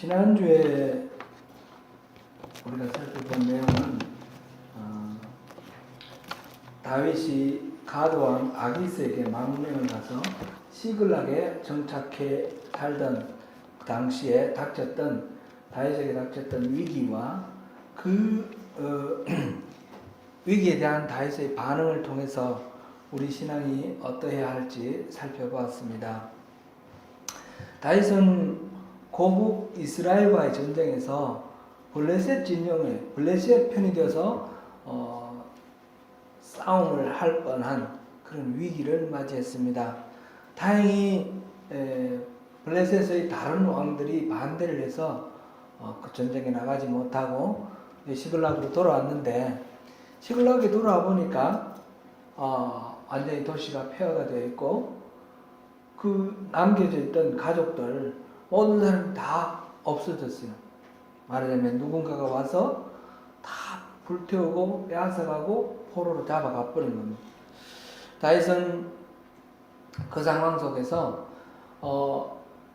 지난주에 우리가 살펴본 내용은 다윗이 가드왕 아기스에게 망명을 가서 시글락에 정착해 살던 그 당시에 다윗에게 닥쳤던 위기와 그 위기에 대한 다윗의 반응을 통해서 우리 신앙이 어떠해야 할지 살펴보았습니다. 다윗은 고국 이스라엘과의 전쟁에서 블레셋 편이 되어서 싸움을 할 뻔한 그런 위기를 맞이했습니다. 다행히 블레셋의 다른 왕들이 반대를 해서 그 전쟁에 나가지 못하고 시글락으로 돌아왔는데, 시글락에 돌아와 보니까 완전히 도시가 폐허가 되어 있고 그 남겨져 있던 가족들 모든 사람이 다 없어졌어요. 말하자면 누군가가 와서 다 불태우고 빼앗아가고 포로로 잡아가 버린 겁니다. 다윗은 그 상황 속에서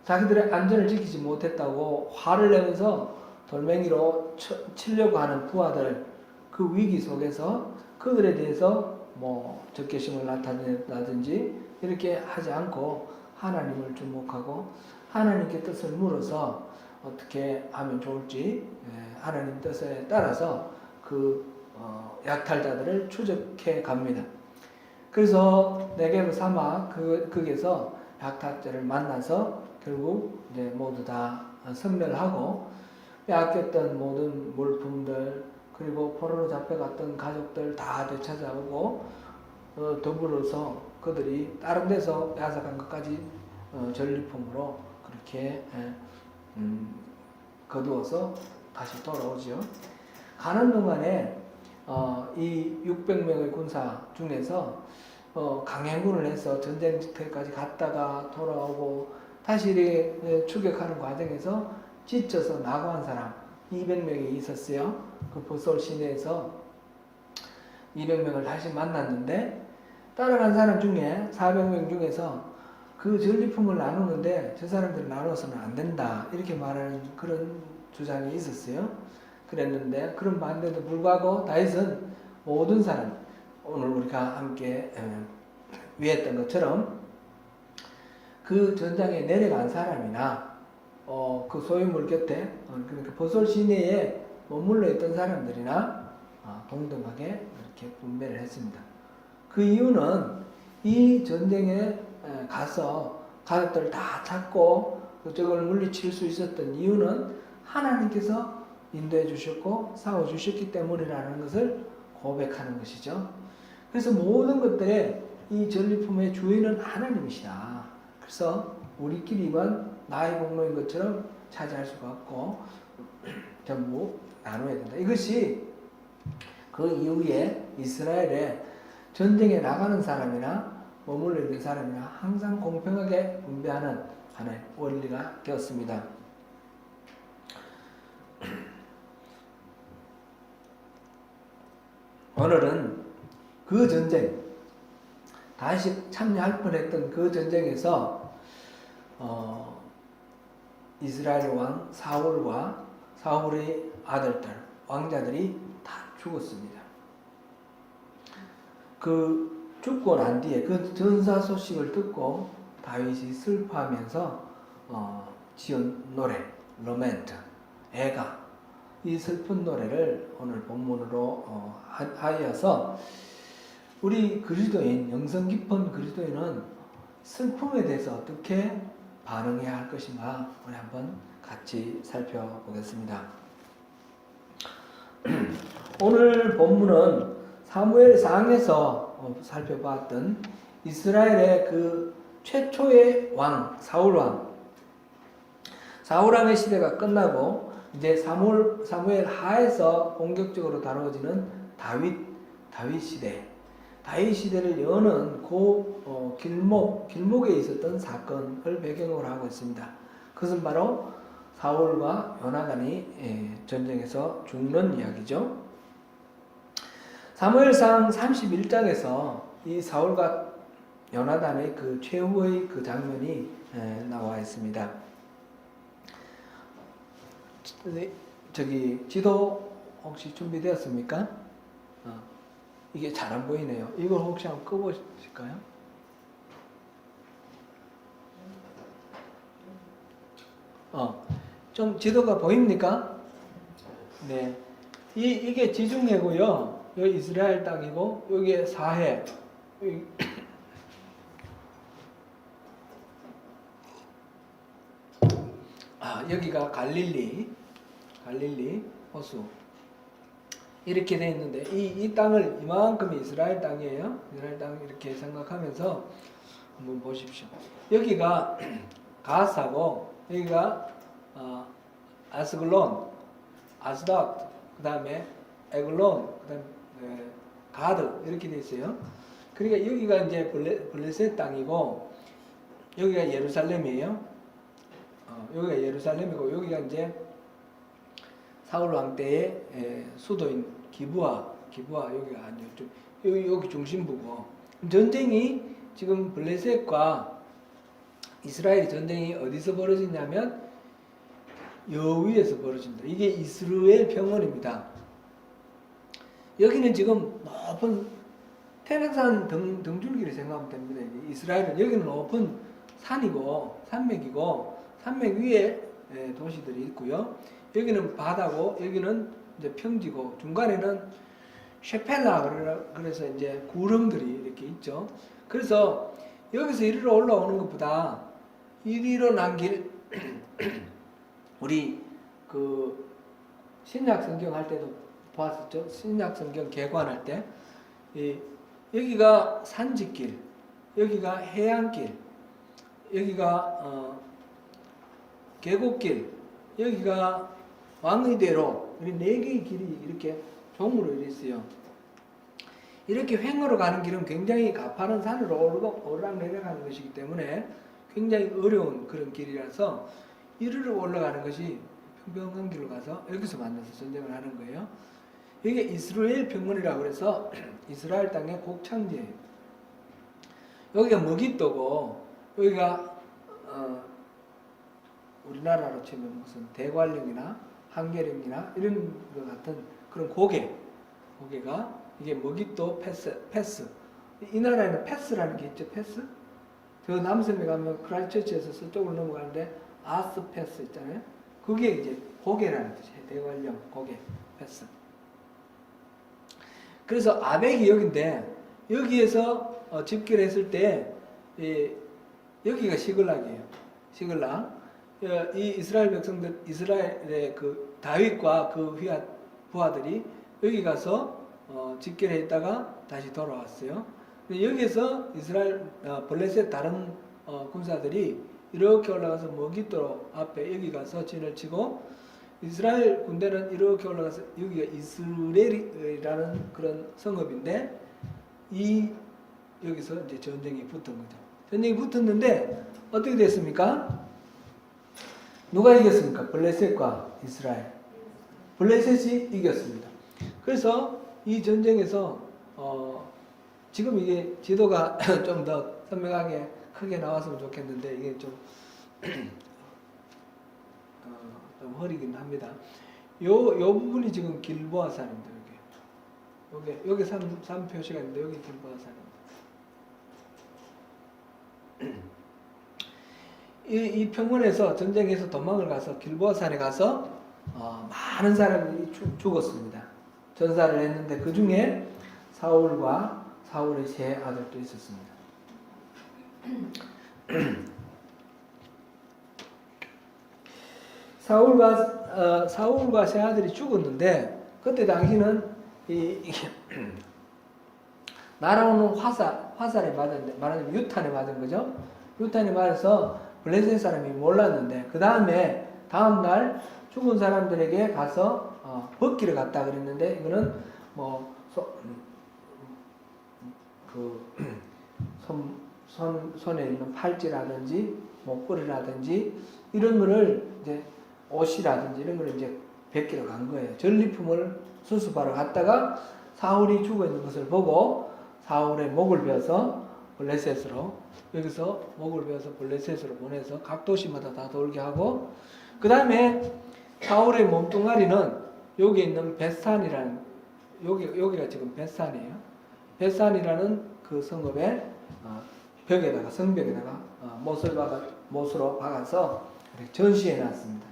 자기들의 안전을 지키지 못했다고 화를 내면서 돌멩이로 치려고 하는 부하들, 그 위기 속에서 그들에 대해서 적개심을 나타낸다든지 이렇게 하지 않고 하나님을 주목하고 하나님께 뜻을 물어서 어떻게 하면 좋을지 하나님 뜻에 따라서 그 약탈자들을 추적해 갑니다. 그래서 네게브 사막 거기에서 약탈자를 만나서 결국 이제 모두 다 섬멸하고 빼앗겼던 모든 물품들, 그리고 포로로 잡혀갔던 가족들 다 되찾아오고 더불어서 그들이 다른 데서 빼앗아간 것까지 전리품으로 그렇게 거두어서 다시 돌아오죠. 가는 동안에 이 600명의 군사 중에서 강행군을 해서 전쟁터까지 갔다가 돌아오고 다시 추격하는 과정에서 지쳐서 낙오한 사람 200명이 있었어요. 그 보솔 시내에서 200명을 다시 만났는데, 따라간 사람 중에 400명 중에서 그 전리품을 나누는데 저 사람들 나눠서는 안 된다 이렇게 말하는 그런 주장이 있었어요. 그랬는데 그런 반대도 불구하고 다윗은 모든 사람, 오늘 우리가 함께 위했던 것처럼 그 전장에 내려간 사람이나 그 소유물 곁에 그러니까 보솔 시내에 머물러 있던 사람들이나 동등하게 이렇게 분배를 했습니다. 그 이유는 이 전쟁에 가서 가족들을 다 찾고 적을 물리칠 수 있었던 이유는 하나님께서 인도해 주셨고 싸워 주셨기 때문이라는 것을 고백하는 것이죠. 그래서 모든 것들의 이 전리품의 주인은 하나님이시다. 그래서 우리끼리만 나의 공로인 것처럼 차지할 수가 없고 전부 나눠야 된다. 이것이 그 이후에 이스라엘에 전쟁에 나가는 사람이나 머물러 있는 사람이나 항상 공평하게 분배하는 하나의 원리가 되었습니다. 오늘은 그 전쟁, 다시 참여할 뻔했던 그 전쟁에서 이스라엘 왕 사울과 사울의 아들들, 왕자들이 다 죽었습니다. 그 죽고 난 뒤에 그 전사 소식을 듣고 다윗이 슬퍼하면서 지은 노래, 로멘트, 애가, 이 슬픈 노래를 오늘 본문으로 하여서 우리 그리스도인, 영성 깊은 그리스도인은 슬픔에 대해서 어떻게 반응해야 할 것인가 우리 한번 같이 살펴보겠습니다. 오늘 본문은 사무엘상에서 살펴봤던 이스라엘의 그 최초의 왕 사울왕, 사울왕의 시대가 끝나고 이제 사무엘 하에서 본격적으로 다뤄지는 다윗 시대, 다윗 시대를 여는 그 길목에 있었던 사건을 배경으로 하고 있습니다. 그것은 바로 사울과 요나단이 전쟁에서 죽는 이야기죠. 사무엘상 31장에서 이 사울과 요나단의 그 최후의 그 장면이 나와 있습니다. 저기 지도 혹시 준비되었습니까? 이게 잘 안 보이네요. 이걸 혹시 한번 꺼보실까요? 좀 지도가 보입니까? 네. 이게 지중해고요. 여기 이스라엘 땅이고, 여기에 사해. 여기가 갈릴리 호수. 이렇게 돼 있는데, 이 땅을, 이만큼이 이스라엘 땅이에요. 이스라엘 땅 이렇게 생각하면서 한번 보십시오. 여기가 가사고, 여기가 아스글론, 아스닥, 그 다음에 에글론, 그 다음에 가드 이렇게 돼 있어요. 그러니까 여기가 이제 블레셋 땅이고 여기가 예루살렘이에요. 여기가 예루살렘이고 여기가 이제 사울 왕 때의 수도인 기브아 여기가 아니죠. 여기 중심부고 전쟁이 지금 블레셋과 이스라엘 전쟁이 어디서 벌어지냐면 여위에서 벌어진다. 이게 이스라엘 평원입니다. 여기는 지금 높은 태백산 등줄기를 생각하면 됩니다. 이스라엘은 여기는 높은 산이고 산맥이고 산맥 위에 도시들이 있고요. 여기는 바다고 여기는 이제 평지고 중간에는 셰펠라 그래서 이제 구름들이 이렇게 있죠. 그래서 여기서 이리로 올라오는 것보다 이리로 난 길 우리 그 신약 성경 할 때도 보았었죠. 신약 성경 개관할 때 여기가 산지길, 여기가 해안길, 여기가 계곡길, 여기가 왕의대로 이 네 개의 길이 이렇게 종으로 이렇게 있어요. 이렇게 횡으로 가는 길은 굉장히 가파른 산으로 오르락 내려가는 것이기 때문에 굉장히 어려운 그런 길이라서 이리로 올라가는 것이 평평한 길로 가서 여기서 만나서 전쟁을 하는 거예요. 이게 이스라엘 평원이라고 해서 이스라엘 땅의 곡창지예요. 여기가 머깃도고 여기가 우리나라로 치면 무슨 대관령이나 한계령이나 이런 것 같은 그런 고개가 이게 머깃도 패스. 이 나라에는 패스라는 게 있죠. 패스. 저 남섬에 가면 크라이처치에서 서쪽으로 넘어가는데 아스 패스 있잖아요. 그게 이제 고개라는 뜻이에요. 대관령 고개 패스. 그래서 아벡이 여기인데 여기에서 집결했을 때 여기가 시글락이에요. 시글락. 이 이스라엘 백성들 이스라엘의 그 다윗과 그 부하들이 여기 가서 집결해 있다가 다시 돌아왔어요. 여기에서 이스라엘 블레셋 다른 군사들이 이렇게 올라가서 머깃도 앞에 여기 가서 진을 치고 이스라엘 군대는 이렇게 올라가서 여기가 이스라엘이라는 그런 성읍인데 여기서 이제 전쟁이 붙은 거죠. 전쟁이 붙었는데 어떻게 됐습니까? 누가 이겼습니까? 블레셋과 이스라엘. 블레셋이 이겼습니다. 그래서 이 전쟁에서 지금 이게 지도가 좀 더 선명하게 크게 나왔으면 좋겠는데 이게 좀 허리긴 합니다. 요 부분이 지금 길보아산입니다. 여기 산 표시가 있는데 여기 길보아산입니다. 이 평원에서 전쟁에서 도망을 가서 길보아산에 가서 많은 사람들이 죽었습니다. 전사를 했는데 그 중에 사울과 사울의 세 아들도 있었습니다. 사울과 세 아들이 죽었는데 그때 당시는 날아오는 화살에 맞았는데 말하자면 유탄에 맞은 거죠. 유탄에 맞아서 블레셋 사람이 몰랐는데 다음 날 죽은 사람들에게 가서 벗기를 갔다 그랬는데 이거는 뭐 손에 있는 팔찌라든지 목걸이라든지 이런 거를 이제 옷이라든지 이런 거를 이제 벗기러 간 거예요. 전리품을 수습하러 갔다가 사울이 죽어 있는 것을 보고 사울의 목을 베어서 블레셋으로 여기서 목을 베어서 블레셋으로 보내서 각 도시마다 다 돌게 하고 그 다음에 사울의 몸뚱아리는 여기 있는 벳산이라는 여기가 지금 벳산이에요. 벳산이라는 그 성읍의 벽에다가 성벽에다가 못으로 박아서 전시해 놨습니다.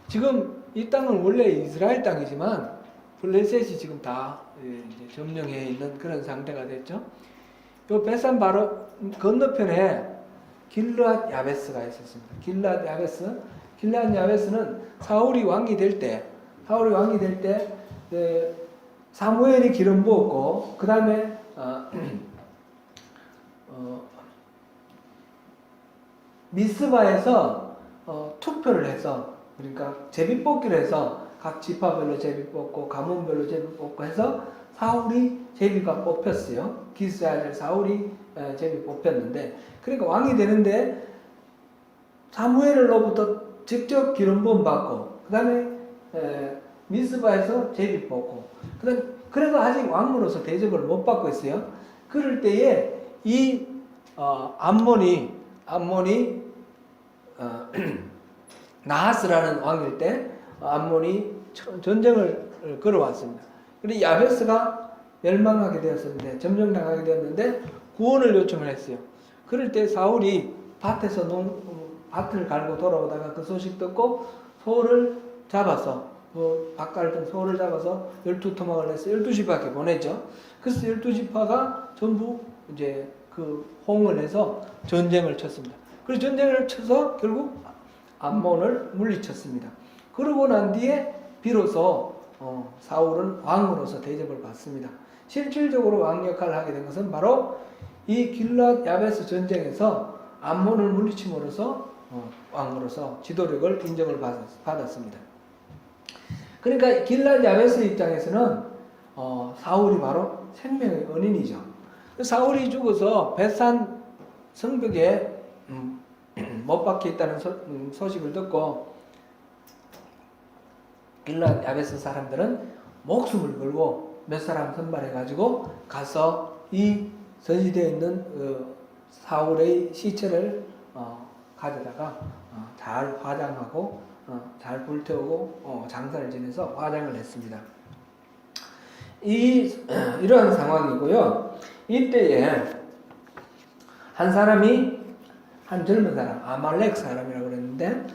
지금 이 땅은 원래 이스라엘 땅이지만 블레셋이 지금 다 이제 점령해 있는 그런 상태가 됐죠. 요 벳산 바로 건너편에 길르앗 야베스가 있었습니다. 길르앗 야베스는 사울이 왕이 될 때 사무엘이 기름 부었고 그 다음에 미스바에서 투표를 해서 그러니까 제비뽑기를 해서 각 지파별로 제비 뽑고 가문별로 제비 뽑고 해서 사울이 제비가 뽑혔어요. 기스의 아들 사울이 제비 뽑혔는데 그러니까 왕이 되는데 사무엘로부터 직접 기름 부음 받고 그 다음에 미스바에서 제비 뽑고 그래서 아직 왕으로서 대접을 못 받고 있어요. 그럴 때에 이 암몬이 나하스라는 왕일 때 암몬이 전쟁을 걸어왔습니다. 그리고 야베스가 멸망하게 되었는데 점령당하게 되었는데 구원을 요청을 했어요. 그럴 때 사울이 밭을 갈고 돌아오다가 그 소식 듣고 소를 잡아서 밭갈던 소를 잡아서 12토막을 해서 12지파에게 보냈죠. 그래서 12지파가 전부 이제 그 호응을 해서 전쟁을 쳤습니다. 그리고 전쟁을 쳐서 결국 암몬을 물리쳤습니다. 그러고 난 뒤에 비로소 사울은 왕으로서 대접을 받습니다. 실질적으로 왕 역할을 하게 된 것은 바로 이 길앗 야베스 전쟁에서 암몬을 물리침으로써 왕으로서 지도력을 인정을 받았습니다. 그러니까 길앗 야베스 입장에서는 사울이 바로 생명의 은인이죠. 사울이 죽어서 벳산 성벽에 못 박혀 있다는 소식을 듣고 길앗 야베스 사람들은 목숨을 걸고 몇 사람 선발해 가지고 가서 이 전시되어 있는 사울의 시체를 가져다가 잘 화장하고 잘 불태우고 장사를 지내서 화장을 했습니다. 이러한 상황이고요. 이때에 한 사람이 한 젊은 사람 아말렉 사람이라고 그랬는데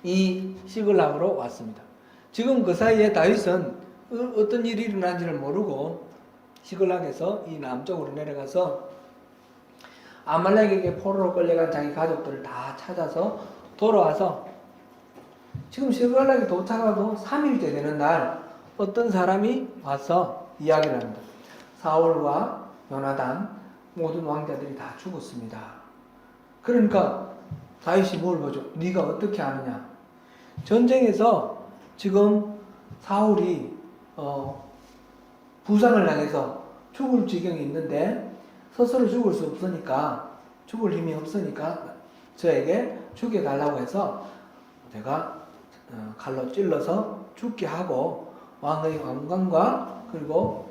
이 시글락으로 왔습니다. 지금 그 사이에 다윗은 어떤 일이 일어난지를 모르고 시글락에서 이 남쪽으로 내려가서 아말렉에게 포로로 끌려간 자기 가족들을 다 찾아서 돌아와서 지금 시글락에 도착하고 3일째 되는 날 어떤 사람이 와서 이야기를 합니다. 사울과 요나단 모든 왕자들이 다 죽었습니다. 그러니까 다윗이 뭘 보죠? 네가 어떻게 아느냐? 전쟁에서 지금 사울이 부상을 당해서 죽을 지경이 있는데 스스로 죽을 수 없으니까 죽을 힘이 없으니까 저에게 죽여달라고 해서 제가 칼로 찔러서 죽게 하고 왕의 왕관과 그리고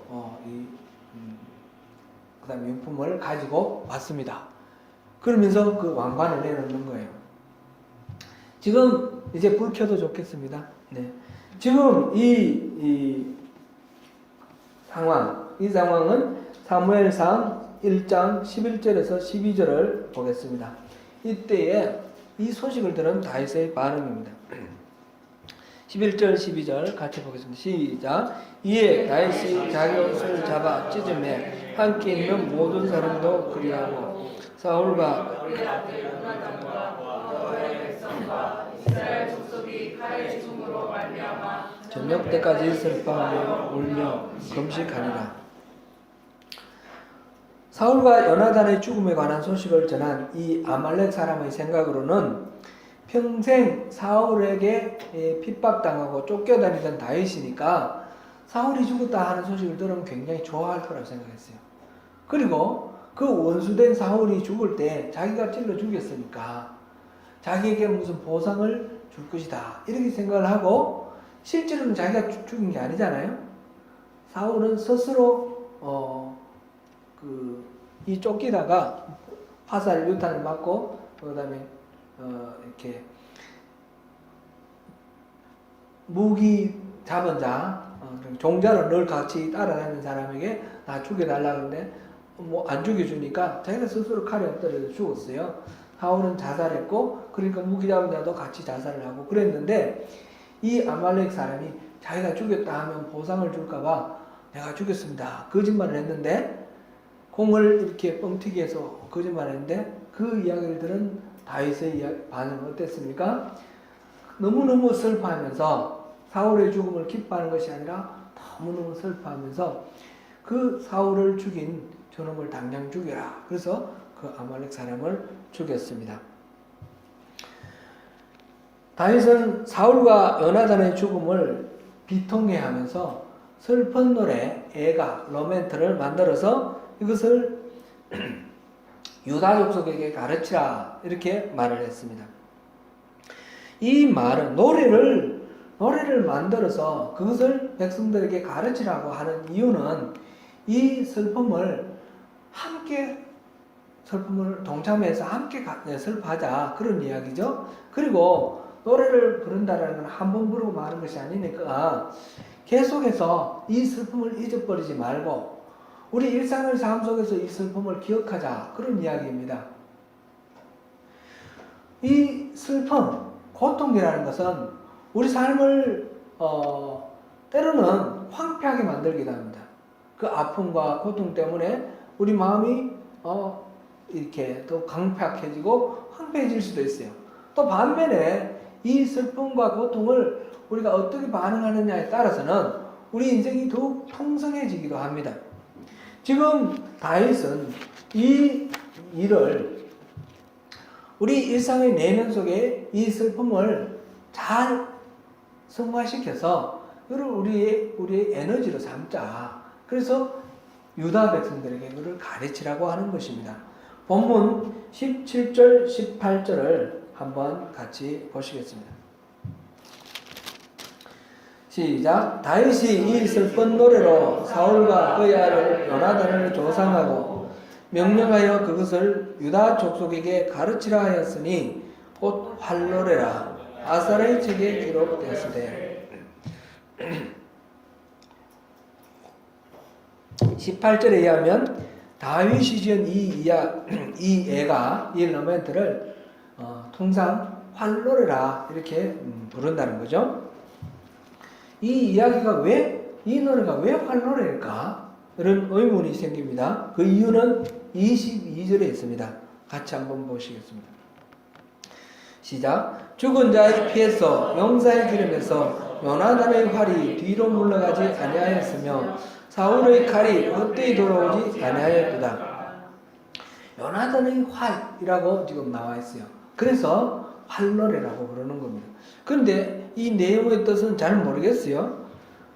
그 다음에 용품을 가지고 왔습니다. 그러면서 그 왕관을 내놓는 거예요. 지금 이제 불 켜도 좋겠습니다. 네. 지금 이 상황은 사무엘상 1장 11절에서 12절을 보겠습니다. 이때에 이 소식을 들은 다윗의 반응입니다. 11절 12절 같이 보겠습니다. 시작. 이에 다윗이 자기 옷을 잡아 찢으매 함께 있는 모든 사람도 그리하고 사울과 이스라엘 족속이 칼의 죽음으로 말미암아 저녁 때까지 슬퍼하며 울며 금식하니라. 사울과 요나단의 죽음에 관한 소식을 전한 이 아말렉 사람의 생각으로는 평생 사울에게 핍박당하고 쫓겨다니던 다윗이니까 사울이 죽었다 하는 소식을 들으면 굉장히 좋아할 거라고 생각했어요. 그리고 그 원수된 사울이 죽을 때 자기가 찔러 죽였으니까 자기에게 무슨 보상을 줄 것이다 이렇게 생각을 하고 실제로는 자기가 죽인 게 아니잖아요. 사울은 스스로 이 쫓기다가 화살 유탄을 맞고 그다음에 이렇게 무기 잡은 자, 종자로 늘 같이 따라다니는 사람에게 나 죽여달라 그러는데 뭐 안 죽여주니까 자기가 스스로 칼에 엎드려서 죽었어요. 사울은 자살했고, 그러니까 무기 잡은 자도 같이 자살을 하고 그랬는데, 이 아말렉 사람이 자기가 죽였다 하면 보상을 줄까봐 내가 죽였습니다 거짓말을 했는데, 공을 이렇게 뻥튀기 해서 거짓말을 했는데, 그 이야기를 들은 다윗의 반응은 어땠습니까? 너무너무 슬퍼하면서 사울의 죽음을 기뻐하는 것이 아니라 너무너무 슬퍼하면서 그 사울을 죽인 저놈을 당장 죽여라. 그래서 그 아말렉 사람을 죽였습니다. 다윗은 사울과 요나단의 죽음을 비통해하면서 슬픈 노래, 애가, 로멘트를 만들어서 이것을 유다 족속에게 가르치라 이렇게 말을 했습니다. 이 말은 노래를 만들어서 그것을 백성들에게 가르치라고 하는 이유는 이 슬픔을 동참해서 함께 슬퍼하자 그런 이야기죠. 그리고 노래를 부른다라는 건 한 번 부르고 마는 것이 아니니까 계속해서 이 슬픔을 잊어버리지 말고 우리 일상의 삶 속에서 이 슬픔을 기억하자 그런 이야기입니다. 이 슬픔, 고통이라는 것은 우리 삶을 때로는 황폐하게 만들기도 합니다. 그 아픔과 고통 때문에 우리 마음이 이렇게 더 강팍해지고 황폐해질 수도 있어요. 또 반면에 이 슬픔과 고통을 우리가 어떻게 반응하느냐에 따라서는 우리 인생이 더욱 풍성해지기도 합니다. 지금 다윗은 이 일을 우리 일상의 내면 속에 이 슬픔을 잘 승화시켜서 우리의 에너지로 삼자. 그래서 유다 백성들에게 그를 가르치라고 하는 것입니다. 본문 17절, 18절을 한번 같이 보시겠습니다. 시작. 다윗이 이 슬픈 노래로 사울과 그의 아들 요나단을 조상하고 명령하여 그것을 유다 족속에게 가르치라 하였으니 곧 활노래라. 아사의 책에 기록되었으되 18절에 의하면 다윗이 지은 이 애가 이 러멘트를 통상 활노래라 이렇게 부른다는 거죠. 이 이야기가 이 노래가 왜 활노래일까? 이런 의문이 생깁니다. 그 이유는 22절에 있습니다. 같이 한번 보시겠습니다. 시작. 죽은 자의 피에서 용사의 기름에서 요나단의 활이 뒤로 물러가지 아니하였으며 사울의 칼이 헛되이 돌아오지 아니하였도다. 요나단의 활이라고 지금 나와 있어요. 그래서 활노래라고 부르는 겁니다. 그런데 이 내용의 뜻은 잘 모르겠어요.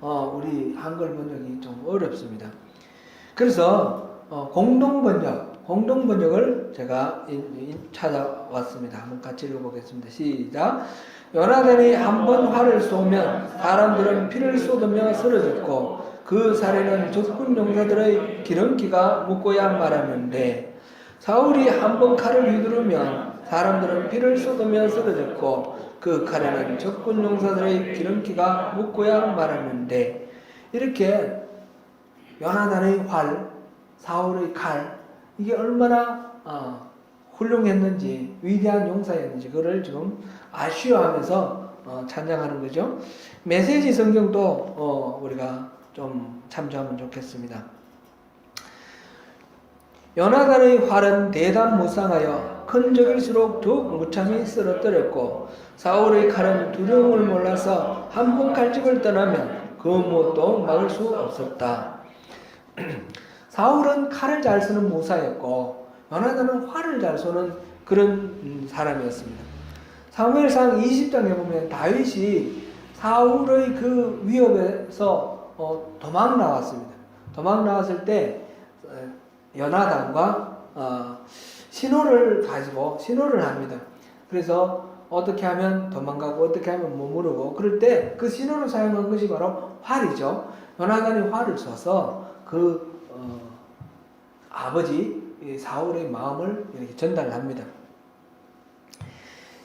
우리 한글 번역이 좀 어렵습니다. 그래서 공동번역을 제가 찾아왔습니다. 한번 같이 읽어보겠습니다. 시작. 요나단이 한 번 활을 쏘면 사람들은 피를 쏟으며 쓰러졌고 그 살에는 적군 용사들의 기름기가 묻고야 말았는데 사울이 한 번 칼을 휘두르면 사람들은 피를 쏟으며 쓰러졌고 그 칼에는 적군 용사들의 기름기가 묻고야 말았는데 이렇게 요나단의 활, 사울의 칼 이게 얼마나 훌륭했는지 위대한 용사였는지 그걸 지금 아쉬워하면서 찬양하는 거죠. 메시지 성경도 우리가 좀 참조하면 좋겠습니다. 요나단의 활은 대담무쌍하여 큰 적일수록 더욱 무참히 쓰러뜨렸고 사울의 칼은 두려움을 몰라서 한 번 칼집을 떠나면 그 무엇도 막을 수 없었다. 사울은 칼을 잘 쓰는 무사였고 요나단은 활을 잘 쏘는 그런 사람이었습니다. 사무엘상 20장에 보면 다윗이 사울의 그 위협에서 도망 나왔습니다. 도망 나왔을 때 요나단과 신호를 가지고 신호를 합니다. 그래서 어떻게 하면 도망가고 어떻게 하면 머무르고 그럴 때 그 신호를 사용한 것이 바로 활이죠. 요나단이 활을 쏘서 그 아버지 사울의 마음을 이렇게 전달합니다.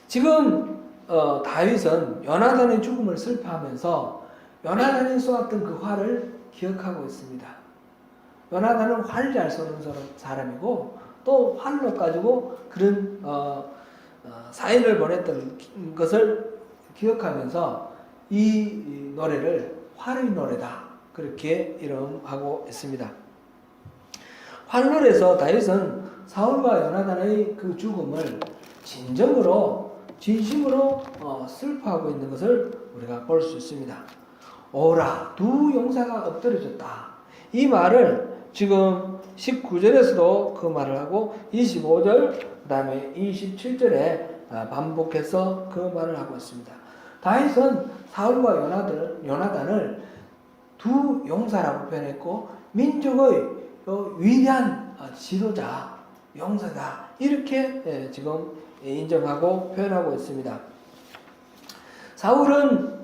지금 다윗은 요나단의 죽음을 슬퍼하면서 요나단이 쏘았던 그 활을 기억하고 있습니다. 요나단은 활 잘 쏘는 사람이고 또 활로 가지고 그런 사인을 보냈던 것을 기억하면서 이 노래를 활의 노래다 그렇게 이름하고 있습니다. 활노래에서 다윗은 사울과 요나단의 그 죽음을 진심으로 슬퍼하고 있는 것을 우리가 볼 수 있습니다. 오라 두 용사가 엎드려졌다. 이 말을 지금 19절에서도 그 말을 하고 25절 그 다음에 27절에 반복해서 그 말을 하고 있습니다. 다윗은 사울과 요나단을 두 용사라고 표현했고 민족의 위대한 지도자 용사다 이렇게 지금 인정하고 표현하고 있습니다. 사울은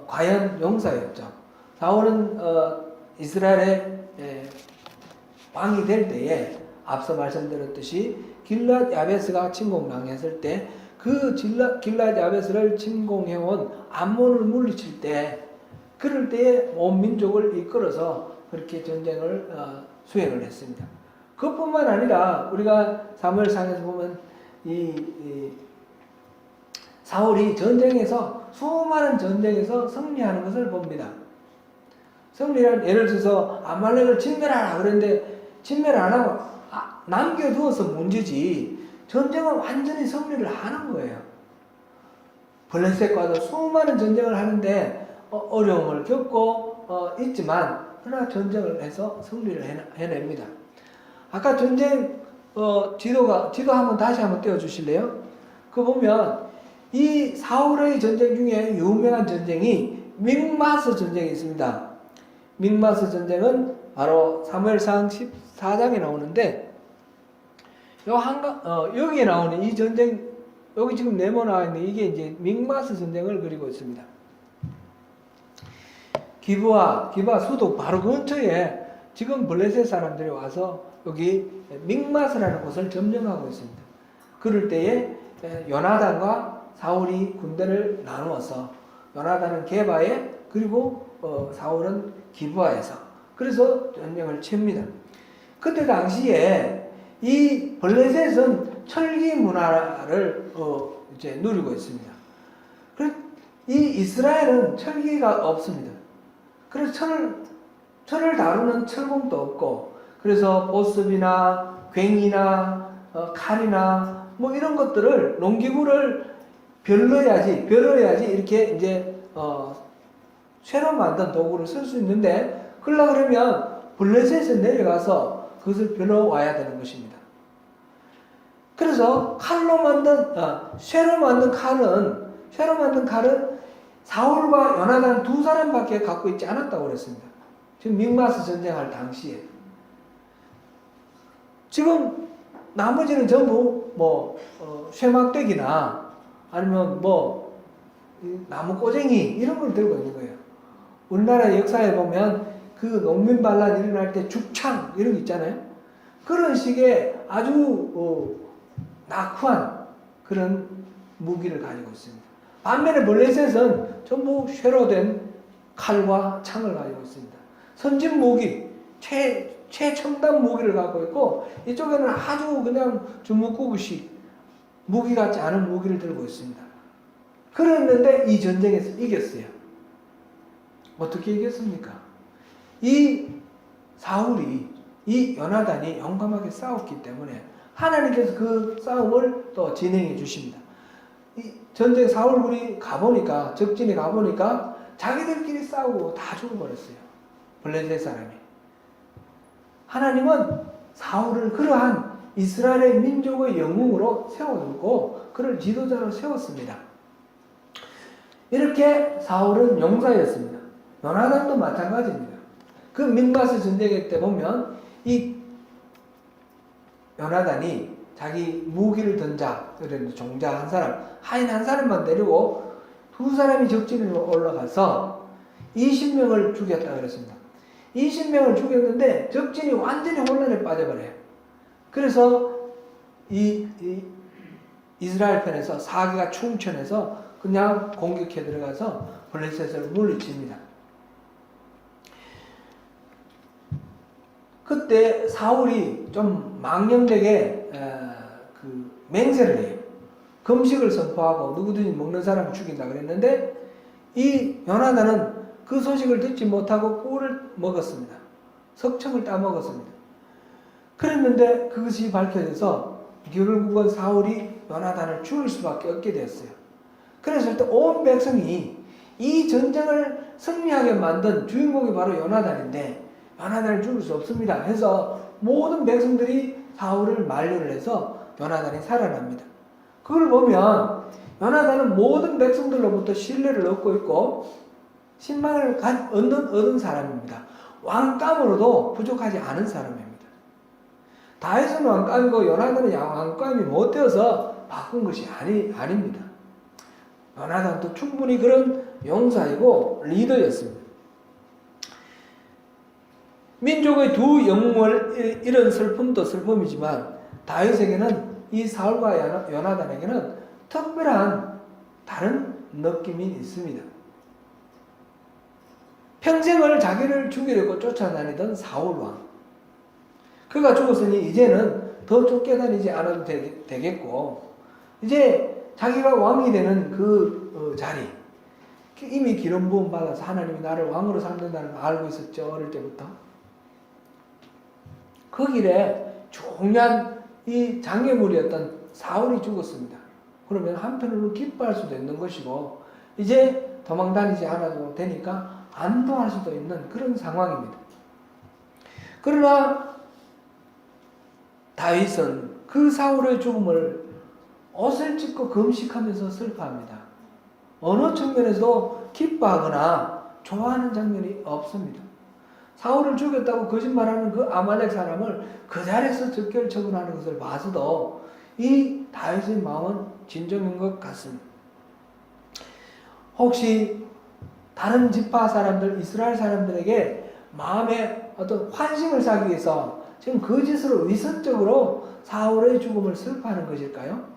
과연 용사였죠. 사울은 이스라엘의 왕이 될 때에 앞서 말씀드렸듯이 길랏 야베스가 침공당했을 때 그 길랏 야베스를 침공해온 암몬을 물리칠 때 그럴 때에 온 민족을 이끌어서 그렇게 전쟁을 수행을 했습니다. 그것뿐만 아니라 우리가 사무엘상에서 보면 이 사울이 수많은 전쟁에서 승리하는 것을 봅니다. 승리는 예를 들어서 아말렉을 진멸하라 그랬는데 진멸 안 하고 남겨두어서 문제지 전쟁은 완전히 승리를 하는 거예요. 블레셋과도 수많은 전쟁을 하는데 어려움을 겪고 있지만 그러나 전쟁을 해서 승리를 해냅니다. 아까 전쟁 지도 한번 다시 한번 띄워주실래요? 그거 보면 이 사울의 전쟁 중에 유명한 전쟁이 믹마스 전쟁이 있습니다. 믹마스 전쟁은 바로 사무엘상 14장에 나오는데 여기에 나오는 이 전쟁 여기 지금 네모 나와 있는 이게 이제 믹마스 전쟁을 그리고 있습니다. 기브아 수도 바로 근처에 지금 블레셋 사람들이 와서 여기 믹마스라는 곳을 점령하고 있습니다. 그럴 때에 요나단과 사울이 군대를 나누어서 요나단은 게바에 그리고 사울은 기브아에서 그래서 전쟁을 칩니다. 그때 당시에 이 블레셋은 철기 문화를 이제 누리고 있습니다. 이 이스라엘은 철기가 없습니다. 그래서 철을 다루는 철공도 없고 그래서 보습이나 괭이나 칼이나 뭐 이런 것들을 농기구를 별러야지 이렇게 이제 새로 만든 도구를 쓸 수 있는데 그러려고 그러면 블레셋에 내려가서 그것을 별러와야 되는 것입니다. 그래서 쇠로 만든 칼은 사울과 요나단 두 사람밖에 갖고 있지 않았다고 그랬습니다. 지금 믹마스 전쟁할 당시에. 지금 나머지는 전부 쇠막대기나 아니면 나무 꼬쟁이 이런 걸 들고 있는 거예요. 우리나라 역사에 보면 그 농민 반란 일어날 때 죽창 이런 거 있잖아요. 그런 식의 아주 낙후한 그런 무기를 가지고 있습니다. 반면에 블레셋은 전부 쇠로 된 칼과 창을 가지고 있습니다. 선진 무기, 최첨단 무기를 갖고 있고 이쪽에는 아주 그냥 주먹구구식 무기 같지 않은 무기를 들고 있습니다. 그랬는데 이 전쟁에서 이겼어요. 어떻게 이겼습니까? 이 사울이 이 요나단이 용감하게 싸웠기 때문에 하나님께서 그 싸움을 또 진행해 주십니다. 이 전쟁 사울군이 적진에 가보니까 자기들끼리 싸우고 다 죽어버렸어요. 블레셋 사람이. 하나님은 사울을 그러한 이스라엘의 민족의 영웅으로 세워두고 그를 지도자로 세웠습니다. 이렇게 사울은 용사였습니다. 요나단도 마찬가지입니다. 그 믹마스 전쟁 때 보면 이 요나단이 자기 무기를 든 자, 종자 한 사람, 하인 한 사람만 데리고 두 사람이 적진으로 올라가서 20명을 죽였다 그랬습니다. 20명을 죽였는데 적진이 완전히 혼란에 빠져버려요. 그래서 이 이스라엘 편에서 사기가 충천해서 그냥 공격해 들어가서 블레셋을 물리칩니다. 그때 사울이 좀 망령되게 맹세를 해요. 금식을 선포하고 누구든지 먹는 사람을 죽인다 그랬는데 이 요나단은 그 소식을 듣지 못하고 꿀을 먹었습니다. 석청을 따먹었습니다. 그랬는데 그것이 밝혀져서 결국은 사울이 요나단을 죽일 수밖에 없게 되었어요. 그래서 온 백성이 이 전쟁을 승리하게 만든 주인공이 바로 요나단인데 요나단을 죽일 수 없습니다. 해서 모든 백성들이 사울을 만류를 해서 요나단이 살아납니다. 그걸 보면 요나단은 모든 백성들로부터 신뢰를 얻고 있고 신망을 얻은 사람입니다. 왕감으로도 부족하지 않은 사람입니다. 다윗은 왕감이고 요나단은 왕감이 못 되어서 바꾼 것이 아닙니다. 요나단도 충분히 그런 용사이고 리더였습니다. 민족의 두 영웅을 잃은 슬픔도 슬픔이지만 다윗에게는 이 사울과 요나단에게는 특별한 다른 느낌이 있습니다. 평생을 자기를 죽이려고 쫓아다니던 사울왕. 그가 죽었으니 이제는 더 쫓겨다니지 않아도 되겠고 이제 자기가 왕이 되는 그 자리 이미 기름 부음 받아서 하나님이 나를 왕으로 삼는다는 걸 알고 있었죠. 어릴 때부터. 그 길에 중요한 이 장애물이었던 사울이 죽었습니다. 그러면 한편으로 기뻐할 수도 있는 것이고 이제 도망다니지 않아도 되니까 안도할 수도 있는 그런 상황입니다. 그러나 다윗은 그 사울의 죽음을 옷을 찢고 금식하면서 슬퍼합니다. 어느 측면에서도 기뻐하거나 좋아하는 장면이 없습니다. 사울을 죽였다고 거짓말하는 그 아말렉 사람을 그 자리에서 즉결 처분하는 것을 봐서도 이 다윗의 마음은 진정인 것 같습니다. 혹시 다른 지파 사람들, 이스라엘 사람들에게 마음에 어떤 환심을 사기 위해서 지금 거짓으로 위선적으로 사울의 죽음을 슬퍼하는 것일까요?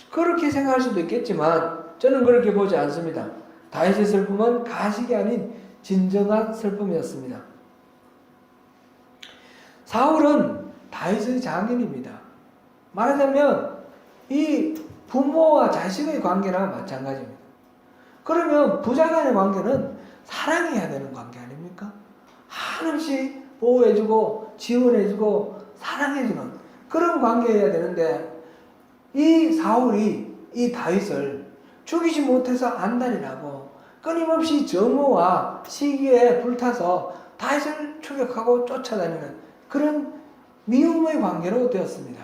그렇게 생각할 수도 있겠지만 저는 그렇게 보지 않습니다. 다윗의 슬픔은 가식이 아닌 진정한 슬픔이었습니다. 사울은 다윗의 장인입니다. 말하자면 이 부모와 자식의 관계나 마찬가지입니다. 그러면 부자 간의 관계는 사랑해야 되는 관계 아닙니까? 한없이 보호해주고 지원해주고 사랑해주는 그런 관계여야 되는데 이 사울이 이 다윗을 죽이지 못해서 안달이나고 끊임없이 정오와 시기에 불타서 다윗을 추격하고 쫓아다니는 그런 미움의 관계로 되었습니다.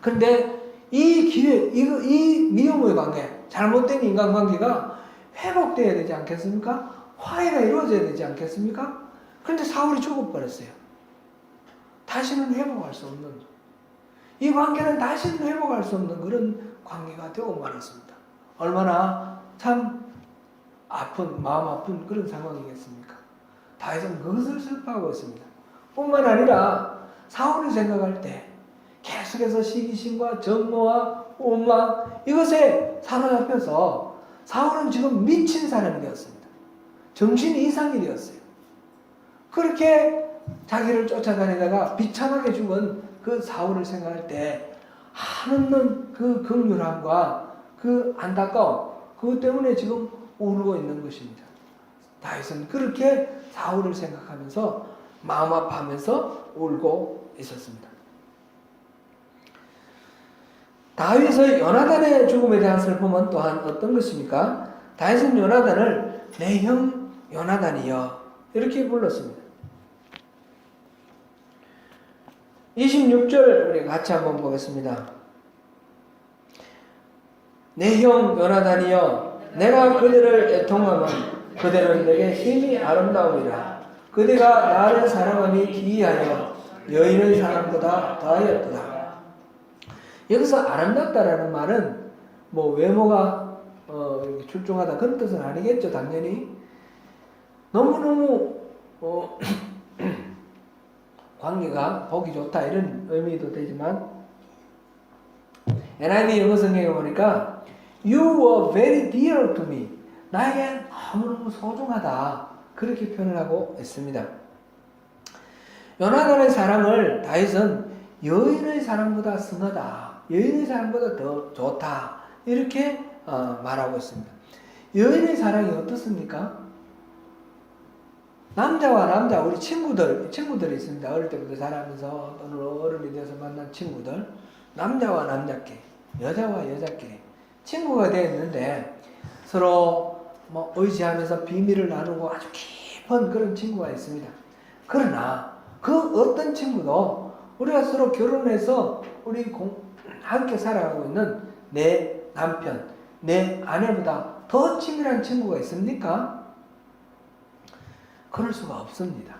그런데 이 미움의 관계, 잘못된 인간관계가 회복되어야 되지 않겠습니까? 화해가 이루어져야 되지 않겠습니까? 그런데 사울이 죽어버렸어요. 다시는 회복할 수 없는, 이 관계는 다시는 회복할 수 없는 그런 관계가 되고 말았습니다. 얼마나 참 마음 아픈 그런 상황이겠습니까? 다윗은 그것을 슬퍼하고 있습니다. 뿐만 아니라 사울이 생각할 때 계속해서 시기심과 정모와 원망 이것에 사로잡혀서 사울은 지금 미친 사람이 되었습니다. 정신 이상이 되었어요. 그렇게 자기를 쫓아다니다가 비참하게 죽은 그 사울을 생각할 때 한없는 그 긍휼함과 그 안타까움 그것 때문에 지금 울고 있는 것입니다. 다윗은 그렇게 사울을 생각하면서 마음 아파하면서 울고 있었습니다. 다윗의 요나단의 죽음에 대한 슬픔은 또한 어떤 것입니까? 다윗은 요나단을 내 형 요나단이여 이렇게 불렀습니다. 26절 우리 같이 한번 보겠습니다. 내 형 요나단이여 내가 그대를 애통하면 그대는 내게 힘이 아름다움이라 그대가 나를 사랑함이 기이하여 여인의 사랑보다 더하였도다. 여기서 아름답다라는 말은 뭐 외모가 출중하다 그런 뜻은 아니겠죠. 당연히 너무너무 관계가 보기 좋다 이런 의미도 되지만 NIV 영어 성경에 보니까 You were very dear to me. 나에겐 너무너무 소중하다. 그렇게 표현을 하고 있습니다. 요나단의 사랑을 다윗은 여인의 사랑보다 승하다. 여인의 사랑보다 더 좋다. 이렇게 말하고 있습니다. 여인의 사랑이 어떻습니까? 남자와 남자, 우리 친구들이 있습니다. 어릴 때부터 자라면서 또는 어른이 돼서 만난 친구들. 남자와 남자끼리, 여자와 여자끼리 친구가 되어 있는데 서로 의지하면서 비밀을 나누고 아주 깊은 그런 친구가 있습니다. 그러나 그 어떤 친구도 우리가 서로 결혼해서 우리 함께 살아가고 있는 내 남편, 내 아내보다 더 친밀한 친구가 있습니까? 그럴 수가 없습니다.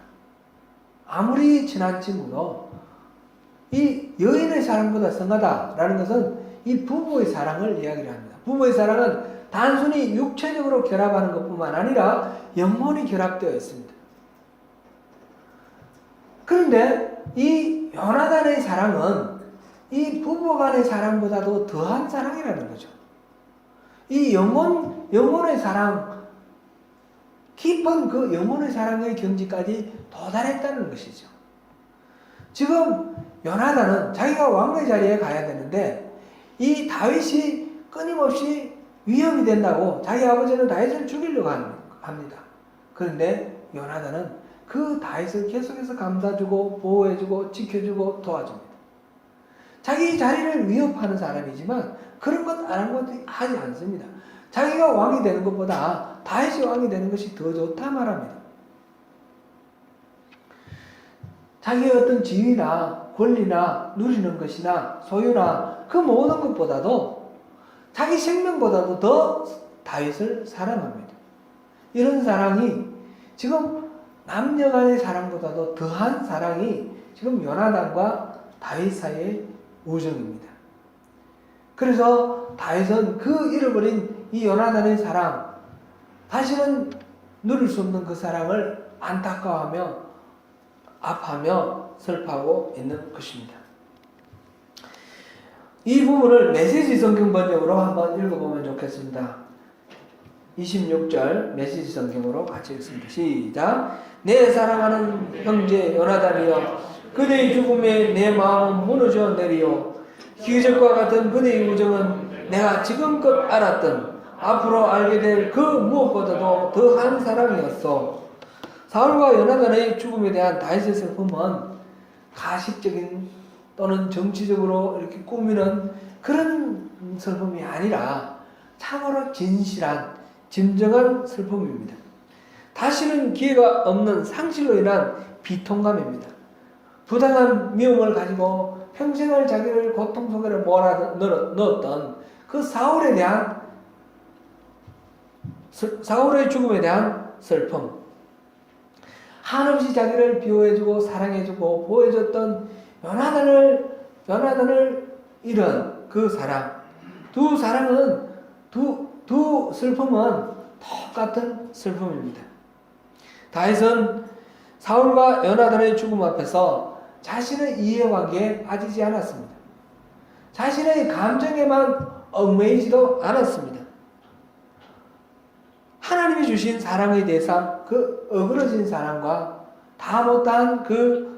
아무리 친한 친구도 이 여인의 사랑보다 성하다라는 것은 이 부부의 사랑을 이야기를 합니다. 부부의 사랑은 단순히 육체적으로 결합하는 것뿐만 아니라 영혼이 결합되어 있습니다. 그런데 이 요나단의 사랑은 이 부부간의 사랑보다도 더한 사랑이라는 거죠. 이 영혼의 사랑, 깊은 그 영혼의 사랑의 경지까지 도달했다는 것이죠. 지금 요나단은 자기가 왕의 자리에 가야 되는데 이 다윗이 끊임없이 위험이 된다고 자기 아버지는 다윗을 죽이려고 합니다. 그런데 요나단은 그 다윗을 계속해서 감싸주고 보호해주고 지켜주고 도와줍니다. 자기 자리를 위협하는 사람이지만 그런 것 하지 않습니다. 자기가 왕이 되는 것보다 다윗이 왕이 되는 것이 더 좋다 말합니다. 자기의 어떤 지위나 권리나 누리는 것이나 소유나 그 모든 것보다도 자기 생명보다도 더 다윗을 사랑합니다. 이런 사랑이 지금 남녀 간의 사랑보다도 더한 사랑이 지금 요나단과 다윗 사이의 우정입니다. 그래서 다윗은 그 잃어버린 이 요나단의 사랑, 다시는 누릴 수 없는 그 사랑을 안타까워하며 아파하며 슬퍼하고 있는 것입니다. 이 부분을 메시지 성경 번역으로 한번 읽어보면 좋겠습니다. 26절 메시지 성경으로 같이 읽습니다. 시작. 내 사랑하는 형제 요나단이여, 그대의 죽음에 내 마음은 무너져 내리요. 기적과 같은 그대의 우정은 내가 지금껏 알았던 앞으로 알게 될 그 무엇보다도 더한 사랑이었어. 사울과 요나단의 죽음에 대한 다윗의 슬픔은 가식적인 또는 정치적으로 이렇게 꾸미는 그런 슬픔이 아니라 참으로 진실한 진정한 슬픔입니다. 다시는 기회가 없는 상실로 인한 비통감입니다. 부당한 미움을 가지고 평생을 자기를 고통 속에 몰아넣었던 그 사울의 죽음에 대한 슬픔, 한없이 자기를 비호해주고 사랑해주고 보호해줬던 요나단을 잃은 그 사랑, 두 슬픔은 똑같은 슬픔입니다. 다윗은 사울과 요나단의 죽음 앞에서 자신의 이해관계에 빠지지 않았습니다. 자신의 감정에만 얽매이지도 않았습니다. 하나님이 주신 사랑의 대상, 그 어그러진 사랑과 다 못한 그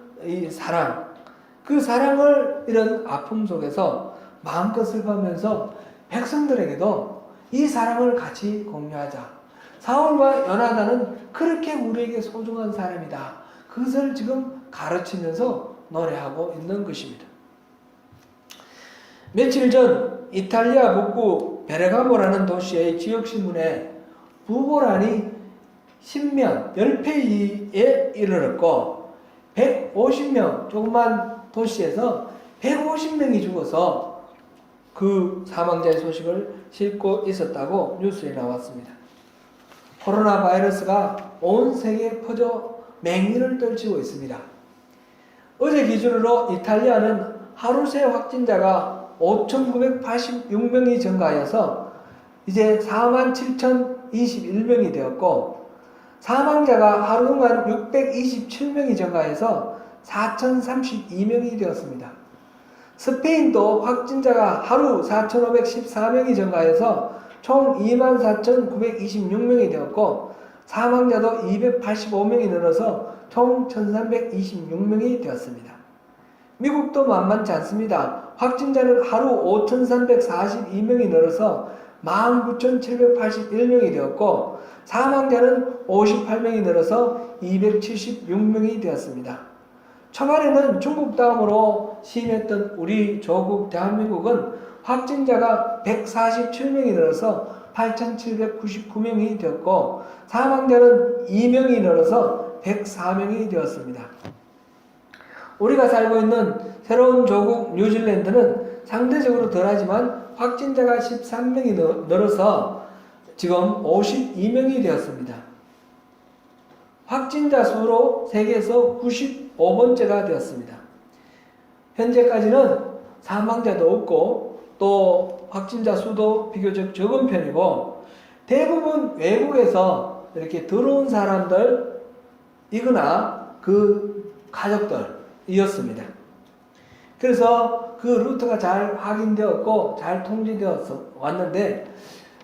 사랑을 이런 아픔 속에서 마음껏 슬퍼하면서 백성들에게도 이 사랑을 같이 공유하자. 사울과 요나단은 그렇게 우리에게 소중한 사람이다. 그것을 지금 가르치면서 노래하고 있는 것입니다. 며칠 전 이탈리아 북부 베르가모라는 도시의 지역신문에 부고란이 10페이지에 이르렀고 150명, 조그만 도시에서 150명이 죽어서 그 사망자의 소식을 싣고 있었다고 뉴스에 나왔습니다. 코로나 바이러스가 온 세계에 퍼져 맹위를 떨치고 있습니다. 어제 기준으로 이탈리아는 하루 새 확진자가 5,986명이 증가하여서 이제 47,021명이 되었고, 사망자가 하루 동안 627명이 증가해서 4,032명이 되었습니다. 스페인도 확진자가 하루 4,514명이 증가해서 총 24,926명이 되었고 사망자도 285명이 늘어서 총 1,326명이 되었습니다. 미국도 만만치 않습니다. 확진자는 하루 5,342명이 늘어서 19,781명이 되었고 사망자는 58명이 늘어서 276명이 되었습니다. 초반에는 중국 다음으로 심했던 우리 조국 대한민국은 확진자가 147명이 늘어서 8,799명이 되었고 사망자는 2명이 늘어서 104명이 되었습니다. 우리가 살고 있는 새로운 조국 뉴질랜드는 상대적으로 덜하지만 확진자가 13명이 늘어서 지금 52명이 되었습니다. 확진자 수로 세계에서 95번째가 되었습니다. 현재까지는 사망자도 없고 또 확진자 수도 비교적 적은 편이고 대부분 외국에서 이렇게 들어온 사람들이거나 그 가족들이었습니다. 그래서 그 루트가 잘 확인되었고 잘 통제되어서 왔는데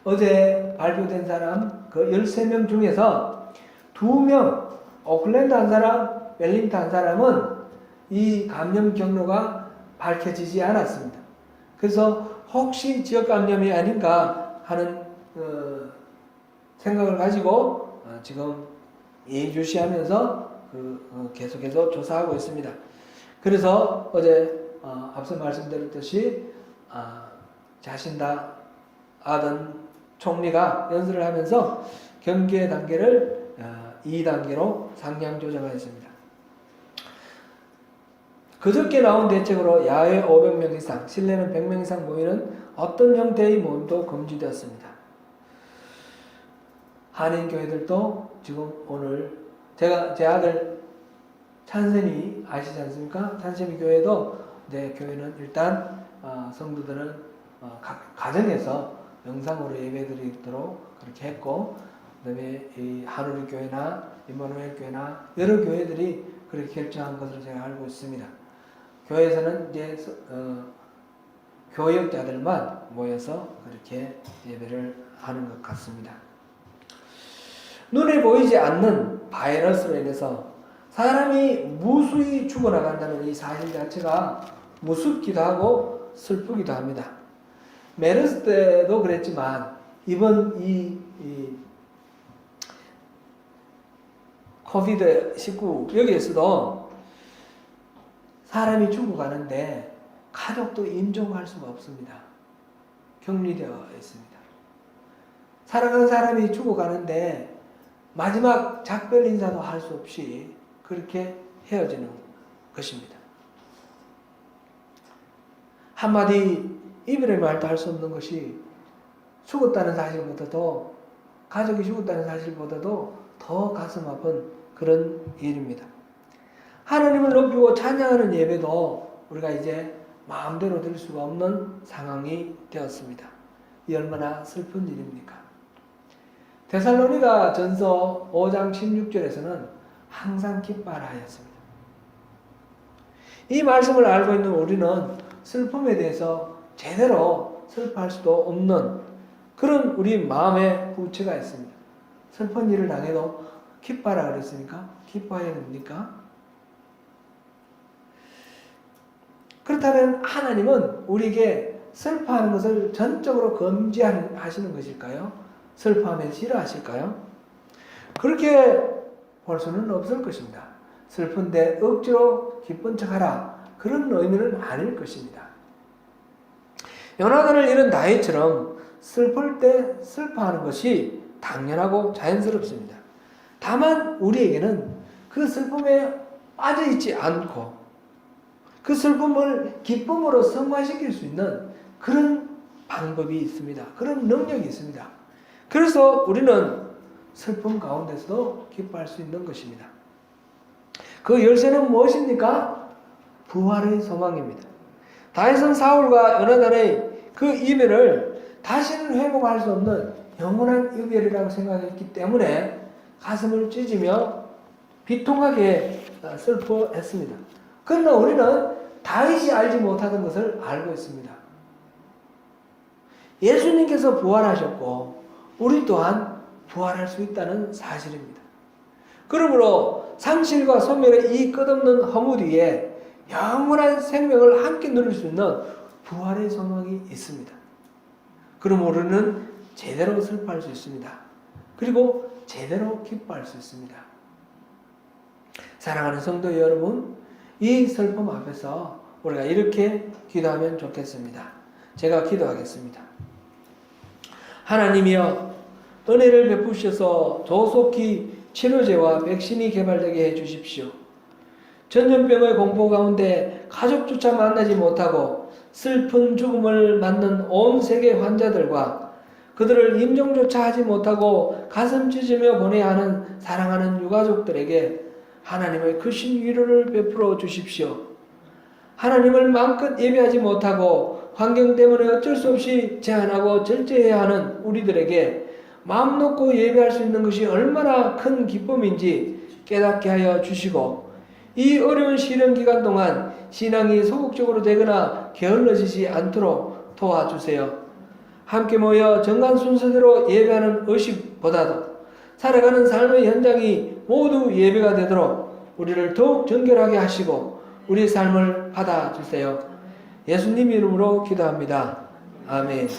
어제 발표된 사람 그 13명 중에서 2명, 오클랜드 한 사람, 웰링턴 한 사람은 이 감염 경로가 밝혀지지 않았습니다. 그래서 혹시 지역 감염이 아닌가 하는 생각을 가지고 지금 예의주시하면서 계속해서 조사하고 있습니다. 그래서 어제 앞서 말씀드렸듯이 자신 다 아던 총리가 연설을 하면서 경계 단계를 2단계로 상향 조정하였습니다. 그저께 나온 대책으로 야외 500명 이상, 실내는 100명 이상 모이는 어떤 형태의 모임도 금지되었습니다. 한인교회들도 지금 오늘 제 아들 찬샘이 아시지 않습니까? 찬샘이 교회도 교회는 일단 성도들은 각 가정에서 영상으로 예배드리도록 그렇게 했고 그다음에 이 한우리 교회나 임마누엘 교회나 여러 교회들이 그렇게 결정한 것으로 제가 알고 있습니다. 교회에서는 이제 교역자들만 모여서 그렇게 예배를 하는 것 같습니다. 눈에 보이지 않는 바이러스로 인해서 사람이 무수히 죽어나간다는 이 사실 자체가 무섭기도 하고 슬프기도 합니다. 메르스 때도 그랬지만 이번 이 코비드-19 여기에서도 사람이 죽어가는데 가족도 임종할 수가 없습니다. 격리되어 있습니다. 사랑하는 사람이 죽어가는데 마지막 작별 인사도 할 수 없이 그렇게 헤어지는 것입니다. 한마디 이별의 말도 할 수 없는 것이 죽었다는 사실보다도 가족이 죽었다는 사실보다도 더 가슴 아픈 그런 일입니다. 하나님을 높이고 찬양하는 예배도 우리가 이제 마음대로 드릴 수가 없는 상황이 되었습니다. 이 얼마나 슬픈 일입니까? 데살로니가 전서 5장 16절에서는 항상 기뻐하라 하였습니다. 이 말씀을 알고 있는 우리는 슬픔에 대해서 제대로 슬퍼할 수도 없는 그런 우리 마음의 부채가 있습니다. 슬픈 일을 당해도 기뻐하라 그랬으니까 기뻐해야 됩니까? 그렇다면 하나님은 우리에게 슬퍼하는 것을 전적으로 금지하시는 것일까요? 슬퍼하면 싫어하실까요? 그렇게 볼 수는 없을 것입니다. 슬픈데 억지로 기쁜 척하라 그런 의미는 아닐 것입니다. 요나단을 잃은 다윗처럼 슬플 때 슬퍼하는 것이 당연하고 자연스럽습니다. 다만 우리에게는 그 슬픔에 빠져있지 않고 그 슬픔을 기쁨으로 승화시킬 수 있는 그런 방법이 있습니다. 그런 능력이 있습니다. 그래서 우리는 슬픔 가운데서도 기뻐할 수 있는 것입니다. 그 열쇠는 무엇입니까? 부활의 소망입니다. 다윗은 사울과 요나단의 그 이별을 다시는 회복할 수 없는 영원한 이별이라고 생각했기 때문에 가슴을 찢으며 비통하게 슬퍼했습니다. 그러나 우리는 다윗이 알지 못하던 것을 알고 있습니다. 예수님께서 부활하셨고 우리 또한 부활할 수 있다는 사실입니다. 그러므로 상실과 소멸의 이 끝없는 허무 뒤에 영원한 생명을 함께 누릴 수 있는 부활의 소망이 있습니다. 그럼 우리는 제대로 슬퍼할 수 있습니다. 그리고 제대로 기뻐할 수 있습니다. 사랑하는 성도 여러분, 이 슬픔 앞에서 우리가 이렇게 기도하면 좋겠습니다. 제가 기도하겠습니다. 하나님이여, 은혜를 베푸셔서 조속히 치료제와 백신이 개발되게 해주십시오. 전염병의 공포 가운데 가족조차 만나지 못하고 슬픈 죽음을 맞는 온 세계 환자들과 그들을 임종조차 하지 못하고 가슴 찢으며 보내야 하는 사랑하는 유가족들에게 하나님의 크신 위로를 베풀어 주십시오. 하나님을 마음껏 예배하지 못하고 환경 때문에 어쩔 수 없이 제한하고 절제해야 하는 우리들에게 마음 놓고 예배할 수 있는 것이 얼마나 큰 기쁨인지 깨닫게 하여 주시고, 이 어려운 시련 기간 동안 신앙이 소극적으로 되거나 게을러지지 않도록 도와주세요. 함께 모여 정한 순서대로 예배하는 의식보다도 살아가는 삶의 현장이 모두 예배가 되도록 우리를 더욱 정결하게 하시고 우리 삶을 받아주세요. 예수님 이름으로 기도합니다. 아멘.